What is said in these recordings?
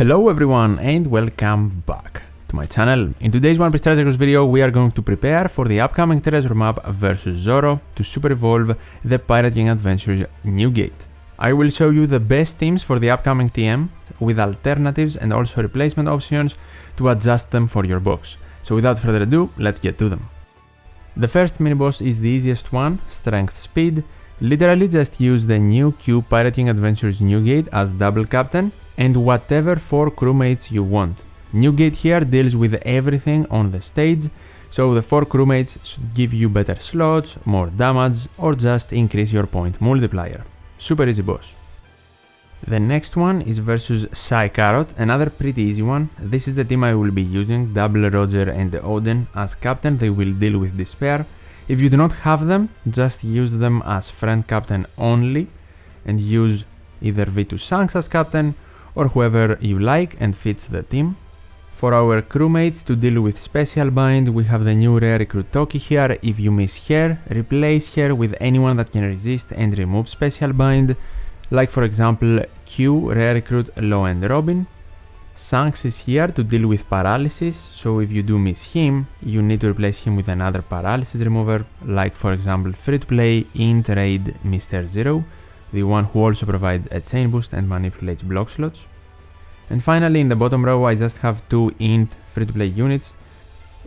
Hello everyone and welcome back to my channel. In today's One Piece Treasure Cruise video we are going to prepare for the upcoming Treasure Map vs Zoro to super evolve the Pirate King Adventures New Gate. I will show you the best teams for the upcoming TM with alternatives and also replacement options to adjust them for your box. So without further ado, let's get to them. The first mini-boss is the easiest one, Strength Speed. Literally just use the new Q Pirate King Adventures New Gate as double captain and whatever 4 crewmates you want. New Gate here deals with everything on the stage, so the 4 crewmates should give you better slots, more damage, or just increase your point multiplier. Super easy boss. The next one is versus Psy Carrot, another pretty easy one. This is the team I will be using, double Roger and Odin as captain. They will deal with despair. If you do not have them, just use them as friend captain only and use either V2 Shanks as captain or whoever you like and fits the team. For our crewmates to deal with special bind, we have the new rare recruit Toki here. If you miss her, replace her with anyone that can resist and remove special bind, like for example Q, rare recruit Lo and Robin. Shanks is here to deal with paralysis, so if you do miss him, you need to replace him with another paralysis remover, like for example free-to-play Int Raid Mr. Zero, the one who also provides a chain boost and manipulates block slots. And finally in the bottom row I just have 2 Int free-to-play units.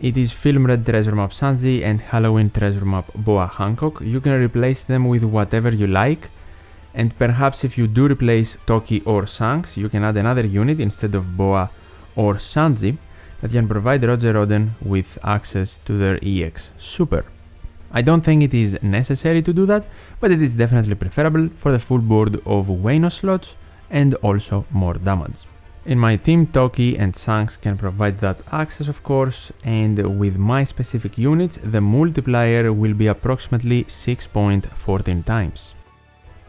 It is Film Red Treasure Map Sanji and Halloween Treasure Map Boa Hancock. You can replace them with whatever you like, and perhaps if you do replace Toki or Shanks, you can add another unit instead of Boa or Sanji that can provide Roger Odin with access to their EX. Super! I don't think it is necessary to do that, but it is definitely preferable for the full board of Wano slots and also more damage. In my team, Toki and Shanks can provide that access of course, and with my specific units, the multiplier will be approximately 6.14 times.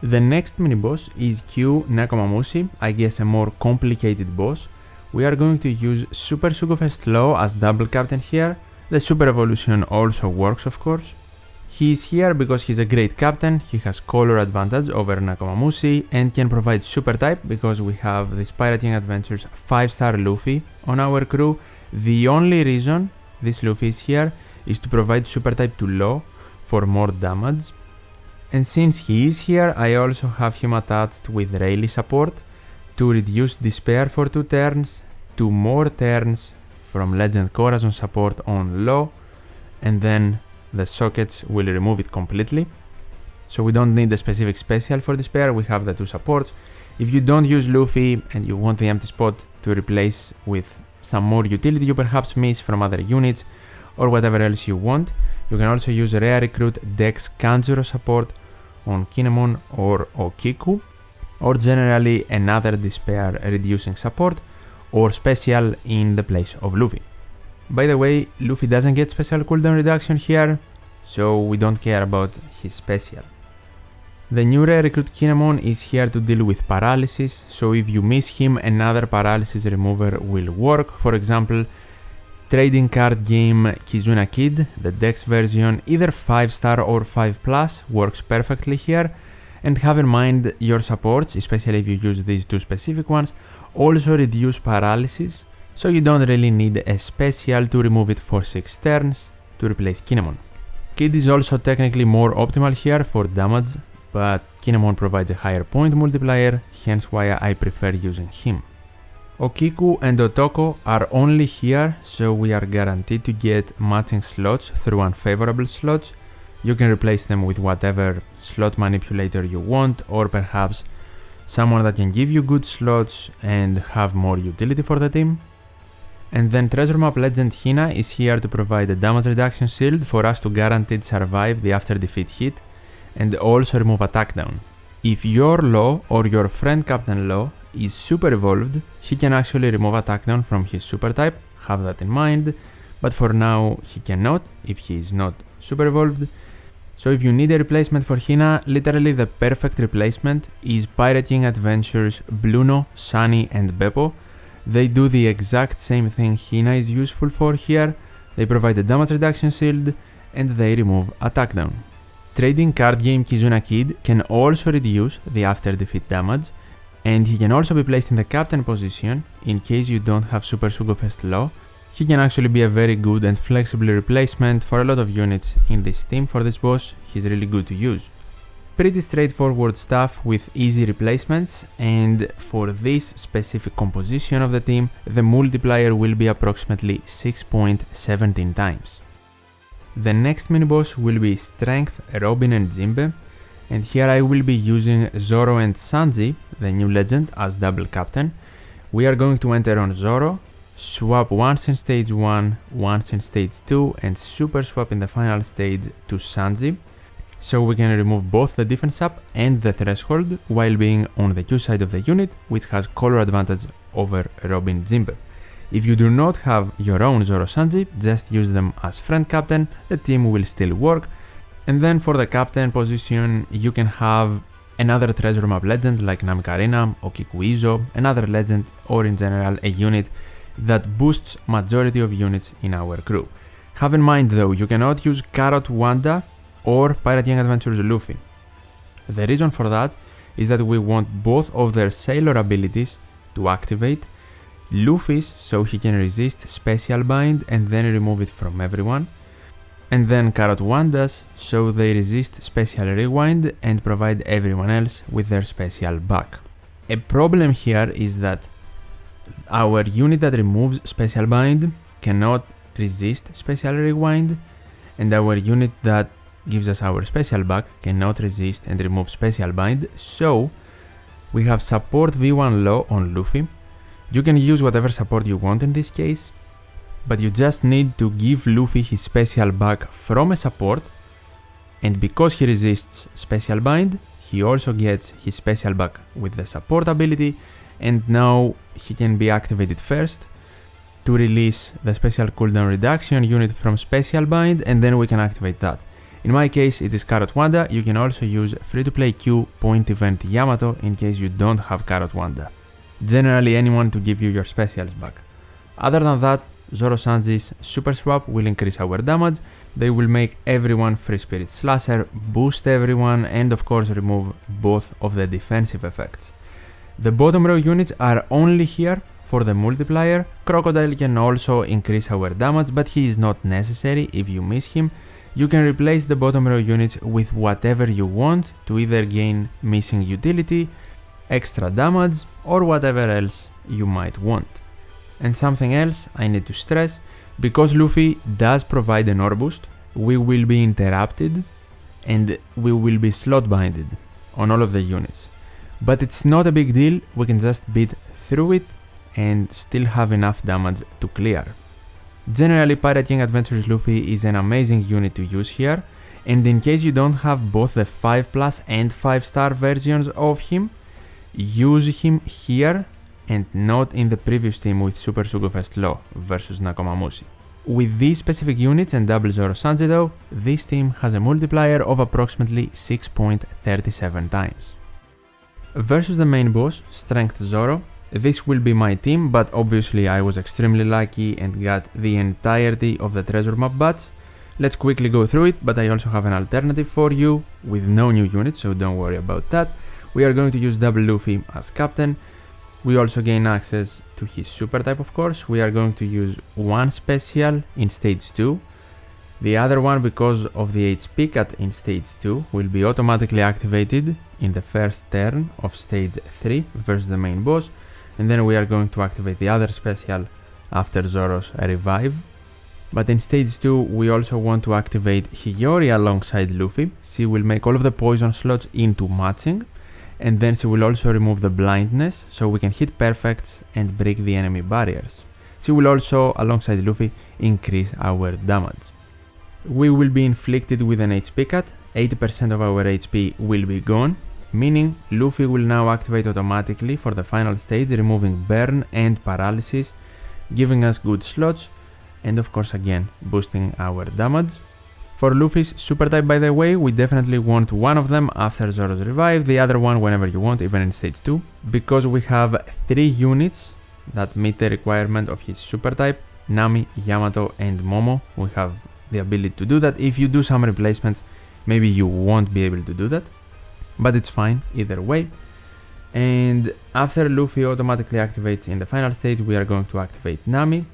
The next mini-boss is Q Nekomamushi, I guess a more complicated boss. We are going to use Super Sugofest Law as double captain here. The Super Evolution also works of course. He is here because he's a great captain, he has color advantage over Nekomamushi and can provide super type because we have this Pirate King Adventures 5-star Luffy on our crew. The only reason this Luffy is here is to provide super type to Law for more damage. And since he is here, I also have him attached with Rayleigh support to reduce despair for 2 turns, 2 more turns from Legend Corazon support on Law, and then the sockets will remove it completely. So we don't need a specific special for despair, we have the 2 supports. If you don't use Luffy and you want the empty spot to replace with some more utility you perhaps miss from other units or whatever else you want, you can also use rare recruit Dex Kanjuro support on Kinemon or Okiku, or generally another despair reducing support or special in the place of Luffy. By the way, Luffy doesn't get special cooldown reduction here, so we don't care about his special. The new rare recruit Kinemon is here to deal with paralysis, so if you miss him, another paralysis remover will work. For example, trading card game Kizuna Kid, the Dex version, either 5-star or 5+, works perfectly here. And have in mind your supports, especially if you use these 2 specific ones, also reduce paralysis, so you don't really need a special to remove it for 6 turns to replace Kinemon. Kid is also technically more optimal here for damage, but Kinemon provides a higher point multiplier, hence why I prefer using him. Okiku and Otoko are only here, so we are guaranteed to get matching slots through unfavorable slots. You can replace them with whatever slot manipulator you want, or perhaps someone that can give you good slots and have more utility for the team. And then Treasure Map Legend Hina is here to provide a damage reduction shield for us to guaranteed survive the after defeat hit and also remove attack down. If your Law or your friend Captain Law is super evolved, he can actually remove attack down from his super type, have that in mind, but for now he cannot if he is not super evolved. So if you need a replacement for Hina, literally the perfect replacement is Pirate King Adventures Bluno, Sunny and Beppo. They do the exact same thing Hina is useful for here, they provide a damage reduction shield and they remove attack down. Trading card game Kizuna Kid can also reduce the after defeat damage and he can also be placed in the captain position in case you don't have Super Sugofest Law. He can actually be a very good and flexible replacement for a lot of units in this team. For this boss, he's really good to use. Pretty straightforward stuff with easy replacements, and for this specific composition of the team, the multiplier will be approximately 6.17 times. The next mini-boss will be Strength, Robin and Jinbe, and here I will be using Zoro and Sanji, the new legend, as double captain. We are going to enter on Zoro, swap once in stage 1, once in stage 2, and super swap in the final stage to Sanji, so we can remove both the defense up and the threshold while being on the Q side of the unit, which has color advantage over Robin Jinbe. If you do not have your own Zoro Sanji, just use them as friend captain, the team will still work. And then for the captain position, you can have another treasure map legend like Namikarina or Kikuizo, another legend, or in general a unit that boosts majority of units in our crew. Have in mind though, you cannot use Carrot Wanda or Pirate Young Adventures Luffy. The reason for that is that we want both of their sailor abilities to activate, Luffy's so he can resist Special Bind and then remove it from everyone, and then Carrot Wanda's so they resist Special Rewind and provide everyone else with their special back. A problem here is that our unit that removes Special Bind cannot resist Special Rewind, and our unit that gives us our special back cannot resist and remove Special Bind, so we have support V1 low on Luffy. You can use whatever support you want in this case, but you just need to give Luffy his special back from a support, and because he resists Special Bind, he also gets his special back with the support ability, and now he can be activated first to release the special cooldown reduction unit from Special Bind, and then we can activate that. In my case, it is Carrot Wanda. You can also use free-to-play Q point event Yamato in case you don't have Carrot Wanda. Generally anyone to give you your specials back. Other than that, Zoro Sanji's super swap will increase our damage, they will make everyone free spirit slasher, boost everyone, and of course remove both of the defensive effects. The bottom row units are only here for the multiplier. Crocodile can also increase our damage, but he is not necessary if you miss him. You can replace the bottom row units with whatever you want to either gain missing utility, extra damage, or whatever else you might want. And something else I need to stress, because Luffy does provide an ore boost, we will be interrupted and we will be slot binded on all of the units. But it's not a big deal, we can just beat through it and still have enough damage to clear. Generally, Pirate Young Adventures Luffy is an amazing unit to use here, and in case you don't have both the 5+ and 5-star versions of him, use him here and not in the previous team with Super Sugofest Law versus Nakomamushi. With these specific units and double Zoro Sanji though, this team has a multiplier of approximately 6.37 times. Versus the main boss, Strength Zoro, this will be my team, but obviously I was extremely lucky and got the entirety of the treasure map bats. Let's quickly go through it, but I also have an alternative for you with no new units, so don't worry about that. We are going to use double Luffy as captain. We also gain access to his super type, of course. We are going to use one special in stage 2. The other one, because of the HP cut in stage 2, will be automatically activated in the first turn of stage 3 versus the main boss. And then we are going to activate the other special after Zoro's revive. But in stage 2 we also want to activate Hiyori alongside Luffy. She will make all of the poison slots into matching, and then she will also remove the blindness so we can hit perfects and break the enemy barriers. She will also, alongside Luffy, increase our damage. We will be inflicted with an HP cut, 80% of our HP will be gone, meaning Luffy will now activate automatically for the final stage, removing burn and paralysis, giving us good slots, and of course again boosting our damage. For Luffy's super type, by the way, we definitely want one of them after Zoro's revive, the other one whenever you want, even in stage 2, because we have 3 units that meet the requirement of his super type, Nami, Yamato and Momo. We have the ability to do that. If you do some replacements, maybe you won't be able to do that, but it's fine either way. And after Luffy automatically activates in the final stage, we are going to activate Nami,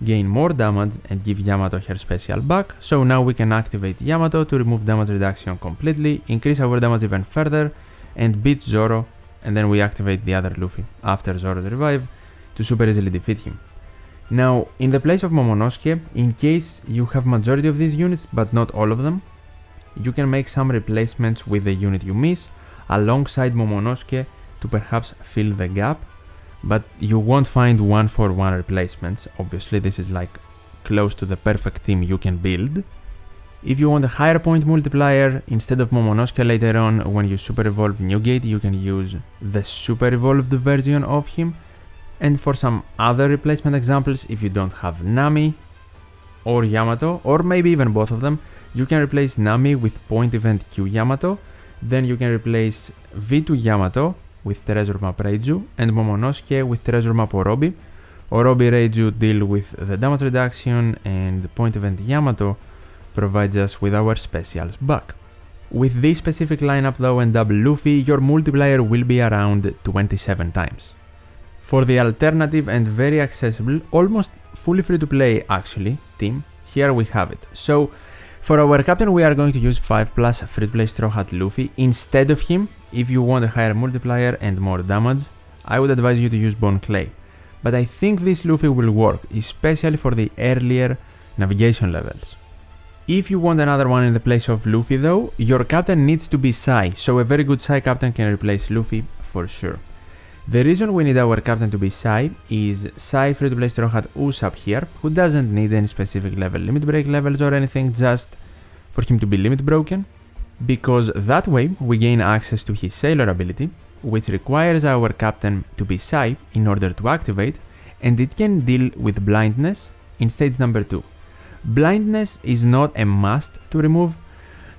gain more damage and give Yamato her special back. So now we can activate Yamato to remove damage reduction completely, increase our damage even further and beat Zoro, and then we activate the other Luffy after Zoro's revive to super easily defeat him. Now, in the place of Momonosuke, in case you have majority of these units but not all of them, you can make some replacements with the unit you miss alongside Momonosuke to perhaps fill the gap, but you won't find 1-for-1 replacements. Obviously, this is like close to the perfect team you can build. If you want a higher point multiplier, instead of Momonosuke later on when you super evolve Newgate, you can use the super evolved version of him. And for some other replacement examples, if you don't have Nami or Yamato, or maybe even both of them, you can replace Nami with point event Q Yamato, then you can replace V2 Yamato with Treasure Map Reiju and Momonosuke with Treasure Map Orobi. Orobi Reiju deal with the damage reduction and point event Yamato provides us with our specials back. With this specific lineup though and double Luffy, your multiplier will be around 27 times. For the alternative and very accessible, almost fully free to play actually, team, here we have it. So for our captain we are going to use 5+ free to play Straw Hat Luffy instead of him. If you want a higher multiplier and more damage, I would advise you to use Bone Clay. But I think this Luffy will work, especially for the earlier navigation levels. If you want another one in the place of Luffy though, your captain needs to be Sai, so a very good Sai captain can replace Luffy for sure. The reason we need our captain to be Sai is Sai free to play Straw Hat Usopp here, who doesn't need any specific level limit break levels or anything, just for him to be limit broken, because that way we gain access to his Sailor ability, which requires our captain to be Sai in order to activate, and it can deal with blindness in stage number 2. Blindness is not a must to remove,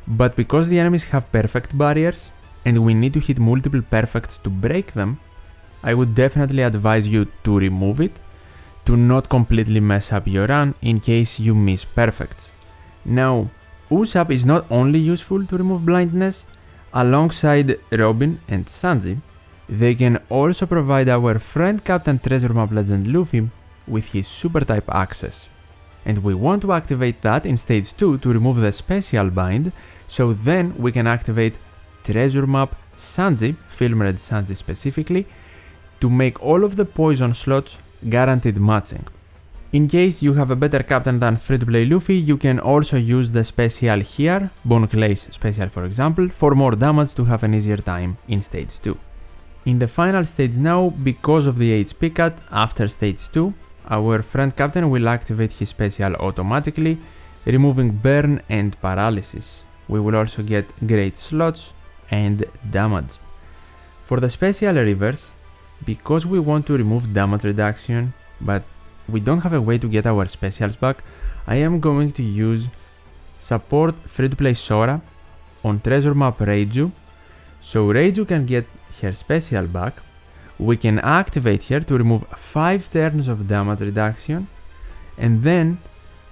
but because the enemies have perfect barriers and we need to hit multiple perfects to break them, I would definitely advise you to remove it, to not completely mess up your run in case you miss perfects. Now, Usopp is not only useful to remove blindness, alongside Robin and Sanji, they can also provide our friend Captain Treasure Map Legend Luffy with his super type access. And we want to activate that in stage 2 to remove the special bind, so then we can activate Treasure Map Sanji, Film Red Sanji specifically, to make all of the poison slots guaranteed matching. In case you have a better captain than free-to-play Luffy, you can also use the special here, Bone Clay's special for example, for more damage to have an easier time in stage 2. In the final stage now, because of the HP cut, after stage 2, our friend captain will activate his special automatically, removing burn and paralysis. We will also get great slots and damage. For the special reverse, because we want to remove damage reduction, but we don't have a way to get our specials back, I am going to use support free-to-play Sora on Treasure Map Reiju, so Reiju can get her special back. We can activate her to remove 5 turns of damage reduction, and then,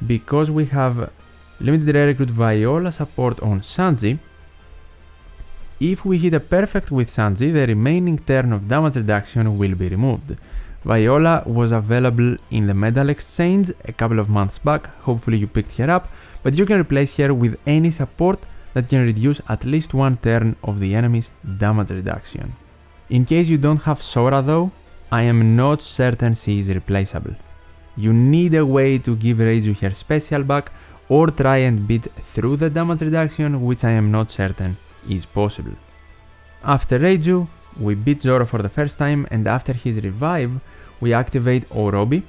because we have limited rare recruit Viola support on Sanji, if we hit a perfect with Sanji, the remaining turn of damage reduction will be removed. Viola was available in the medal exchange a couple of months back, hopefully you picked her up, but you can replace her with any support that can reduce at least 1 turn of the enemy's damage reduction. In case you don't have Sora though, I am not certain she is replaceable. You need a way to give Reiju her special back or try and beat through the damage reduction, which I am not certain is possible. After Reiju, we beat Zoro for the first time, and after his revive, we activate Orobi,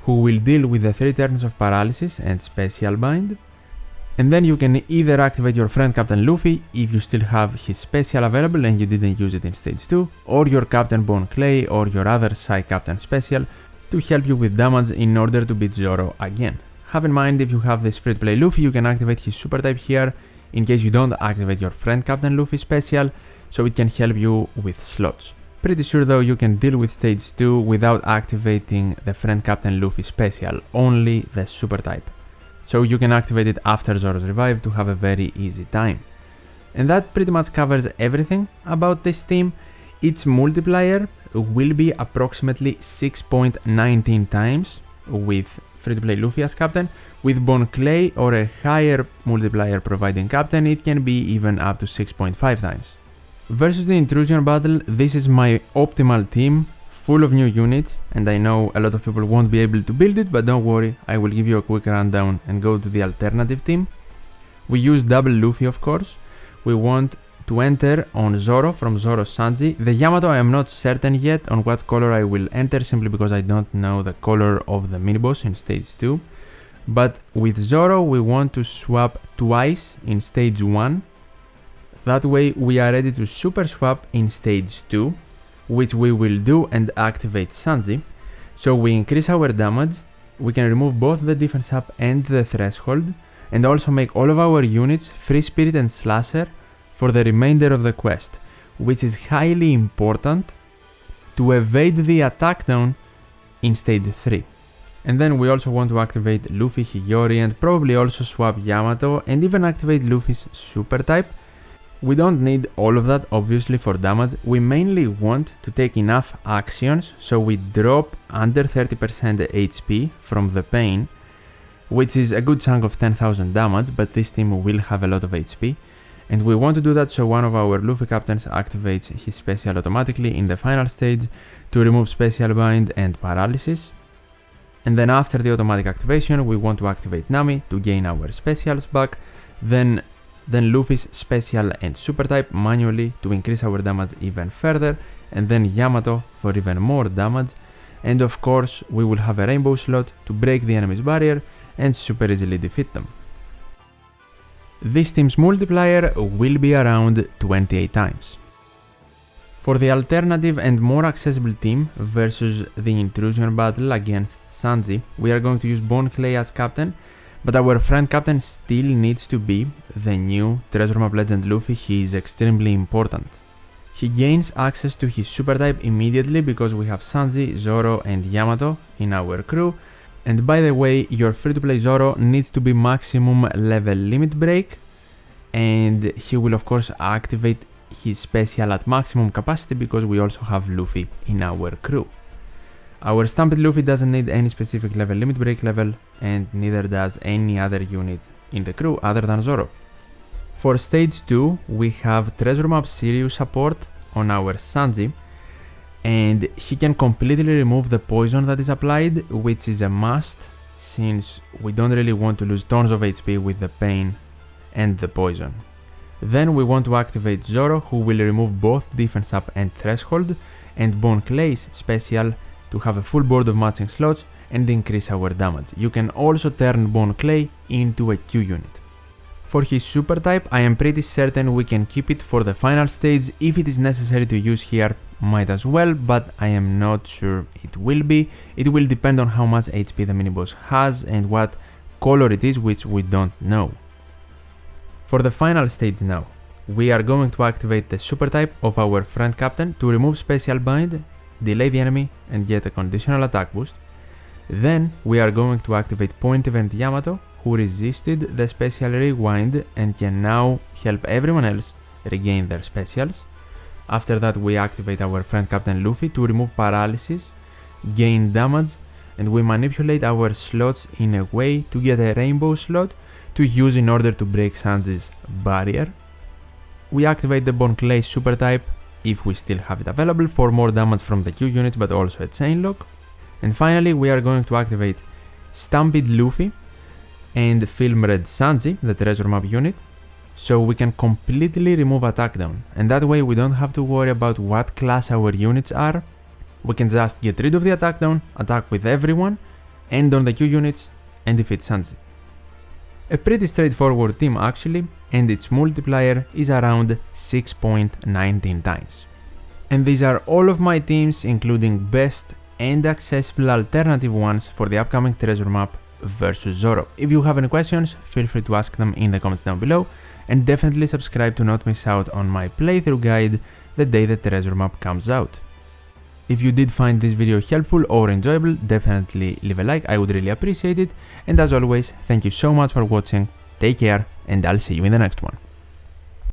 who will deal with the 3 turns of paralysis and special bind. And then you can either activate your friend Captain Luffy if you still have his special available and you didn't use it in stage 2, or your Captain Bone Clay or your other side Captain special to help you with damage in order to beat Zoro again. Have in mind, if you have this free to play Luffy, you can activate his super type here in case you don't activate your friend Captain Luffy special, so it can help you with slots. Pretty sure though you can deal with stage 2 without activating the friend Captain Luffy special, only the super type. So you can activate it after Zoro's revive to have a very easy time. And that pretty much covers everything about this team. Its multiplier will be approximately 6.19 times with free-to-play Luffy as captain. With Bon Clay or a higher multiplier providing captain, it can be even up to 6.5 times. Versus the Intrusion Battle, this is my optimal team, full of new units, and I know a lot of people won't be able to build it, but don't worry, I will give you a quick rundown and go to the alternative team. We use double Luffy, of course. We want to enter on Zoro from Zoro Sanji. The Yamato I am not certain yet on what color I will enter, simply because I don't know the color of the mini-boss in stage 2. But with Zoro we want to swap twice in stage 1. That way we are ready to super swap in stage 2, which we will do and activate Sanji. So we increase our damage, we can remove both the defense up and the threshold, and also make all of our units Free Spirit and Slasher for the remainder of the quest, which is highly important to evade the attack down in stage 3. And then we also want to activate Luffy, Hiyori, and probably also swap Yamato and even activate Luffy's super type. We don't need all of that obviously for damage, we mainly want to take enough actions so we drop under 30% HP from the pain, which is a good chunk of 10,000 damage, but this team will have a lot of HP. And we want to do that so one of our Luffy captains activates his special automatically in the final stage to remove special bind and paralysis. And then after the automatic activation we want to activate Nami to gain our specials back, then Luffy's special and super type manually to increase our damage even further, and then Yamato for even more damage, and of course we will have a rainbow slot to break the enemy's barrier and super easily defeat them. This team's multiplier will be around 28 times. For the alternative and more accessible team versus the Intrusion Battle against Sanji, we are going to use Bon Clay as captain, but our friend captain still needs to be the new Treasure Map Legend Luffy. He is extremely important. He gains access to his super type immediately because we have Sanji, Zoro and Yamato in our crew. And by the way, your free-to-play Zoro needs to be maximum level limit break, and he will of course activate his special at maximum capacity because we also have Luffy in our crew. Our Stampede Luffy doesn't need any specific level limit break level, and neither does any other unit in the crew other than Zoro. For stage 2 we have Treasure Map Serious support on our Sanji, and he can completely remove the poison that is applied, which is a must since we don't really want to lose tons of HP with the pain and the poison. Then we want to activate Zoro, who will remove both defense up and threshold, and Bon Clay's special to have a full board of matching slots and increase our damage. You can also turn Bon Clay into a Q unit. For his super type, I am pretty certain we can keep it for the final stage. If it is necessary to use here, might as well, but I am not sure it will be. It will depend on how much HP the mini-boss has and what color it is, which we don't know. For the final stage now, we are going to activate the super type of our friend captain to remove special bind, delay the enemy and get a conditional attack boost. Then we are going to activate point event Yamato, who resisted the special rewind and can now help everyone else regain their specials. After that we activate our friend captain Luffy to remove paralysis, gain damage, and we manipulate our slots in a way to get a rainbow slot to use in order to break Sanji's barrier. We activate the Bon Clay super type, if we still have it available, for more damage from the Q unit but also a chain lock. And finally we are going to activate Stampede Luffy and Film Red Sanji, the Treasure Map unit, so we can completely remove attack down, and that way we don't have to worry about what class our units are. We can just get rid of the attack down, attack with everyone, end on the Q units and defeat Sanji. A pretty straightforward team actually, and its multiplier is around 6.19 times. And these are all of my teams, including best and accessible alternative ones for the upcoming Treasure Map versus Zoro. If you have any questions, feel free to ask them in the comments down below, and definitely subscribe to not miss out on my playthrough guide the day the Treasure Map comes out. If you did find this video helpful or enjoyable, definitely leave a like, I would really appreciate it, and as always, thank you so much for watching, take care, and I'll see you in the next one.